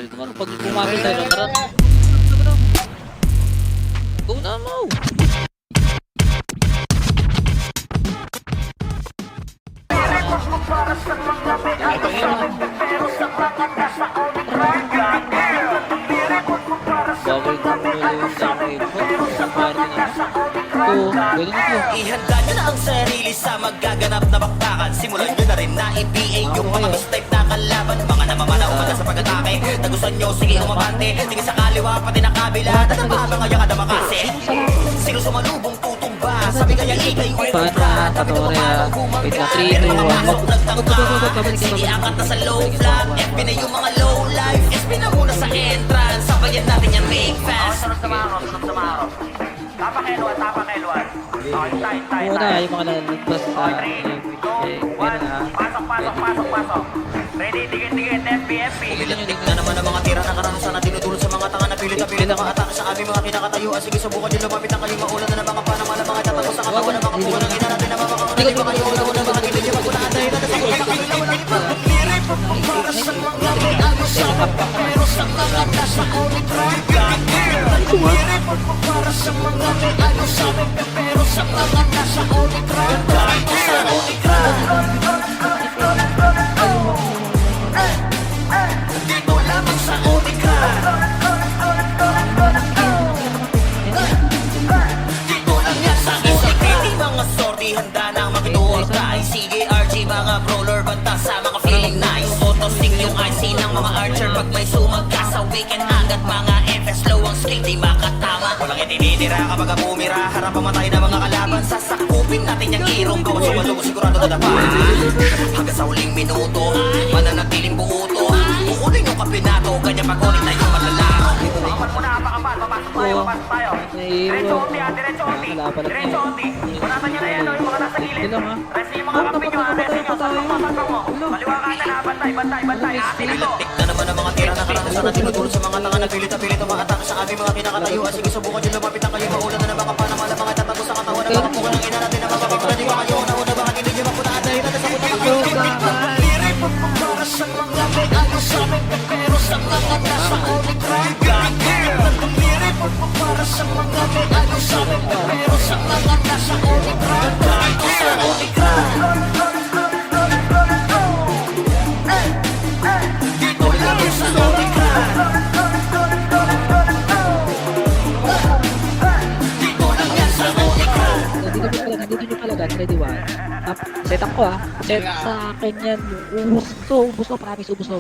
dito. Ano pag kumapit tayo, tara. Go na mo. Ihanda nyo na ang sarili sa magaganap na bakbakan. Simulan nyo na rin na i-PA yung mga mistype na kalaban. Mga namamana umanda sa pag-atake. Tagusan nyo, sige umabante. Tingin sa kaliwa, pati na kabila. Tatapaba ngayang kada makase. Sino sumalubong tutumba? Sabi kaya ikay ulit ang brad. Dami na mapanaw humangga. Pero mga pasok nagtangka. Sige angat na sa low flat. FB na yung mga low life. SB na muna sa entrance. Sabayan natin yung make fast. Sunod sa maro. Tapakeluan. Okay, Muna yung mga lalagpas sa meron na. Pasok. Ready, digit, FB. Umilatik na naman ang mga tira na karanasan na dinudulot sa mga tanga na pilit na mga atake sa aming mga kinakatayuan. Sige, subukan nyo lumapit ang kayong maulan na ng mga panamala, mga tatapos sa katawan ng mga puwan ng ina natin na mamakakarali. Baka yung una mga gilid yung magpulaan dahil na sa mga kabilawan ng iba. Para sa mga may ayos sa pero sa mga nasa ulit para sa mga may ayos sa pero sa mga nasa ulit dito lamang sa Unicron. Dito lang yan sa Unicron. Mga sorty handa nang makituwag tayo. Sige RG mga brawler banta sa mga feeling nice. Auto-stick yung IC ng mga archer. Pag may sumagka sa weekend agad mga FS low ang skate di makatama. Walang itinitira kapag bumira. Harap pamatay na mga kalaban. Sasakupin natin yung irong. Bawat sumalubo sigurado nadapa. Hanggang sa huling minuto mananatiling buuto. Kukunin yung kapinato. Kanya pag-ulit na yung malalaro. Pakapat muna, pakapat. Papasok tayo. Diretso onti. Punatan nyo na yan, yung mga nasa gilid. Rest yung mga kampi nyo, sakto mo. Kaliwa kanan, bantay. Nilatik na naman ang mga tira na karanasan na tinutulot sa mga tanga na pilit umaatake sa aming mga kinakatayuan. Sige, subukan nyo lumapit ang kayong maulan na ng mga panamala, mga tatago sa katawan ng mga pukan ng ina natin na mga kapagpapaladi. Baka yung una, baka hindi nyo mapunaan dahil natin sa punta para sa mga may ayos sa amin pero sa mga nasa Unicron. Para sa mga may ayos sa amin pero sa mga nasa Unicron. Sa Unicron. Dito lang sa Unicron. Dito lang yan sa Unicron. Nandito nyo pala guys, ready one. Set up ko set sa akin yan. Ubus ko, promise, ubus ko.